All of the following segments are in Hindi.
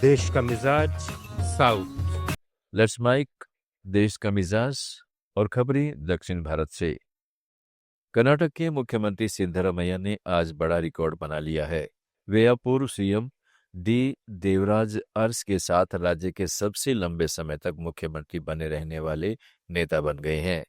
देश का मिजाज साउथ। लेट्स माइक देश का मिजाज और खबरें दक्षिण भारत से। कर्नाटक के मुख्यमंत्री सिद्धरामैया ने आज बड़ा रिकॉर्ड बना लिया है। वे अब पूर्व सीएम डी देवराज अरस के साथ राज्य के सबसे लंबे समय तक मुख्यमंत्री बने रहने वाले नेता बन गए हैं।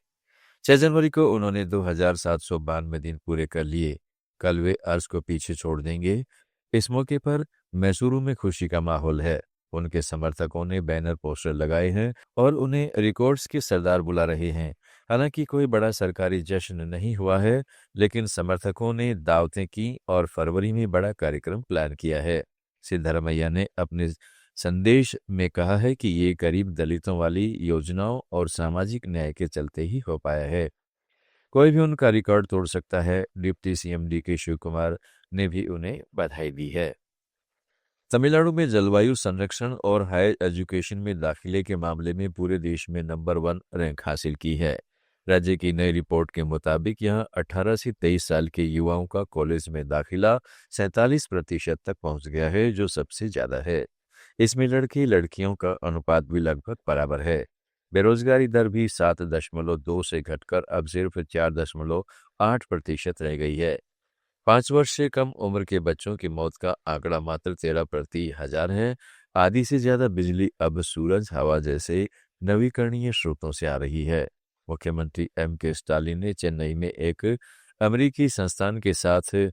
6 जनवरी को उन्होंने 2792 दिन पूरे कर लिए। कल वे अरस को पीछे छोड़ देंगे। इस मौके पर मैसूरू में खुशी का माहौल है। उनके समर्थकों ने बैनर पोस्टर लगाए हैं और उन्हें रिकॉर्ड्स के सरदार बुला रहे हैं। हालांकि कोई बड़ा सरकारी जश्न नहीं हुआ है, लेकिन समर्थकों ने दावतें की और फरवरी में बड़ा कार्यक्रम प्लान किया है। सिद्धरामैया ने अपने संदेश में कहा है कि ये गरीब दलितों वाली योजनाओं और सामाजिक न्याय के चलते ही हो पाया है। कोई भी उनका रिकॉर्ड तोड़ सकता है। डिप्टी सीएम डीके शिव कुमार ने भी उन्हें बधाई दी है। तमिलनाडु में जलवायु संरक्षण और हायर एजुकेशन में दाखिले के मामले में पूरे देश में नंबर 1 रैंक हासिल की है। राज्य की नई रिपोर्ट के मुताबिक यहां 18 से 23 साल के युवाओं का कॉलेज में दाखिला 47% तक पहुंच गया है, जो सबसे ज्यादा है। इसमें लड़के लड़कियों का अनुपात भी लगभग बराबर है। बेरोजगारी दर भी 7.2 से घटकर अब सिर्फ 4.8% रह गई है। 5 वर्ष से कम उम्र के बच्चों की मौत का आंकड़ा मात्र 13/1000 है। आधी से ज्यादा बिजली अब सूरज, हवा जैसे नवीकरणीय स्रोतों से आ रही है। मुख्यमंत्री के स्टालिन ने चेन्नई में एक अमेरिकी संस्थान के साथ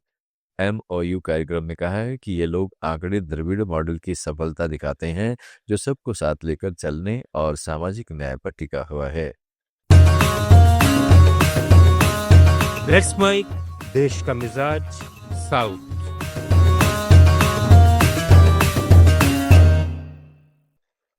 MOU कार्यक्रम में कहा है कि ये लोग आंकड़े द्रविड़ मॉडल की सफलता दिखाते हैं, जो सबको साथ लेकर चलने और सामाजिक न्याय पर टिका हुआ है। लेट्स माइक देश का मिजाज साउथ।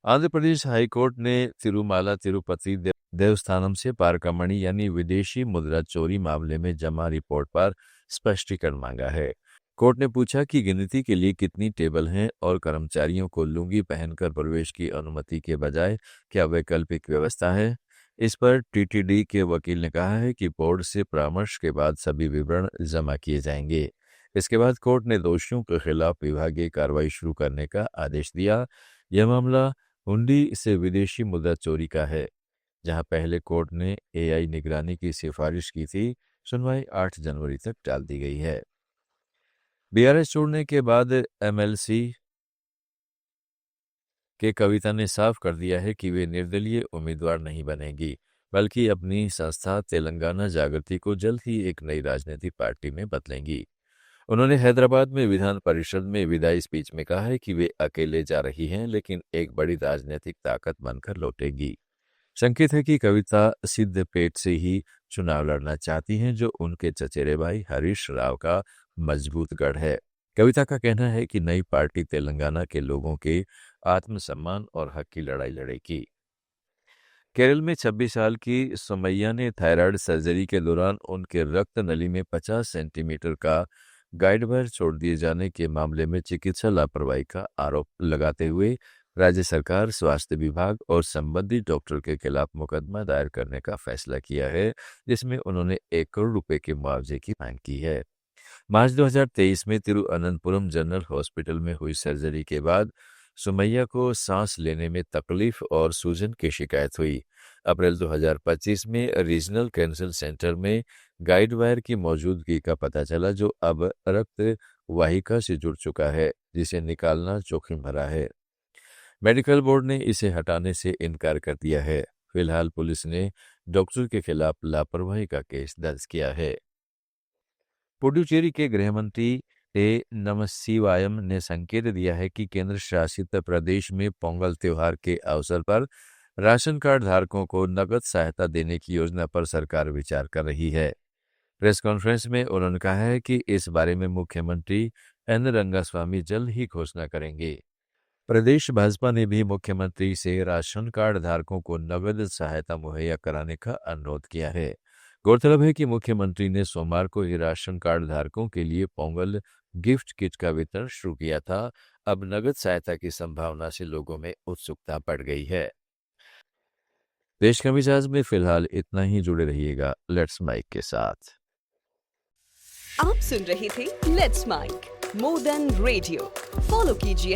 आंध्र प्रदेश हाईकोर्ट ने तिरुमाला तिरुपति देवस्थानम से पारकामणि यानी विदेशी मुद्रा चोरी मामले में जमा रिपोर्ट पर स्पष्टीकरण मांगा है। कोर्ट ने पूछा कि गिनती के लिए कितनी टेबल हैं और कर्मचारियों को लुंगी पहनकर प्रवेश की अनुमति के बजाय क्या वैकल्पिक व्यवस्था है। इस पर टीटीडी के वकील ने कहा है कि बोर्ड से परामर्श के बाद सभी विवरण जमा किए जाएंगे। इसके बाद कोर्ट ने दोषियों के खिलाफ विभागीय कार्रवाई शुरू करने का आदेश दिया। यह मामला हुंडी से विदेशी मुद्रा चोरी का है, जहां पहले कोर्ट ने AI निगरानी की सिफारिश की थी। सुनवाई 8 जनवरी तक टाल दी गई है। BRS छोड़ने के बाद MLC के कविता ने साफ कर दिया है कि वे निर्दलीय उम्मीदवार नहीं बनेंगी, बल्कि अपनी संस्था तेलंगाना जागृति को जल्द ही एक नई राजनीतिक पार्टी में बदलेंगी। उन्होंने हैदराबाद में विधान परिषद में विदाई स्पीच में कहा है कि वे अकेले जा रही हैं, लेकिन एक बड़ी राजनीतिक ताकत बनकर लौटेगी। संकेत है कि कविता सिद्ध पेट से ही चुनाव लड़ना चाहती हैं, जो उनके चचेरे भाई हरीश राव का मजबूत गढ़ है। कविता का कहना है कि नई पार्टी तेलंगाना के लोगों के आत्मसम्मान और हक की लड़ाई लड़ेगी। केरल में 26 साल की सुमैया ने थायराइड सर्जरी के दौरान उनके रक्त नली में 50 सेंटीमीटर का गाइड वायर छोड़ दिए जाने के मामले में चिकित्सा लापरवाही का आरोप लगाते हुए राज्य सरकार, स्वास्थ्य विभाग और संबंधित डॉक्टर के खिलाफ मुकदमा दायर करने का फैसला किया है, जिसमें उन्होंने 1 करोड़ रुपए के मुआवजे की मांग की है। मार्च 2023 में तिरुअनंतपुरम जनरल हॉस्पिटल में हुई सर्जरी के बाद सुमैया को सांस लेने में तकलीफ और सूजन की शिकायत हुई। अप्रैल 2025 में रीजनल कैंसर सेंटर में गाइड वायर की मौजूदगी का पता चला, जो अब रक्त वाहिका से जुड़ चुका है, जिसे निकालना जोखिम भरा है। मेडिकल बोर्ड ने इसे हटाने से इनकार कर दिया है। फिलहाल पुलिस ने डॉक्टर के खिलाफ लापरवाही का केस दर्ज किया है। पुडुचेरी के गृह मंत्री नमसिवायम ने संकेत दिया है कि केंद्र शासित प्रदेश में पोंगल त्योहार के अवसर पर राशन कार्ड धारकों को नकद सहायता देने की योजना पर सरकार विचार कर रही है। प्रेस कॉन्फ्रेंस में उन्होंने कहा है कि इस बारे में मुख्यमंत्री एन रंगास्वामी जल्द ही घोषणा करेंगे। प्रदेश भाजपा ने भी मुख्यमंत्री से राशन कार्ड धारकों को नकद सहायता मुहैया कराने का अनुरोध किया है। गौरतलब है कि मुख्यमंत्री ने सोमवार को ही राशन कार्ड धारकों के लिए पोंगल गिफ्ट किट का वितरण शुरू किया था। अब नगद सहायता की संभावना से लोगों में उत्सुकता बढ़ गई है। देश का मिजाज में फिलहाल इतना ही। जुड़े रहिएगा लेट्स माइक के साथ। आप सुन रहे थे let's make more than radio. Follow कीजिए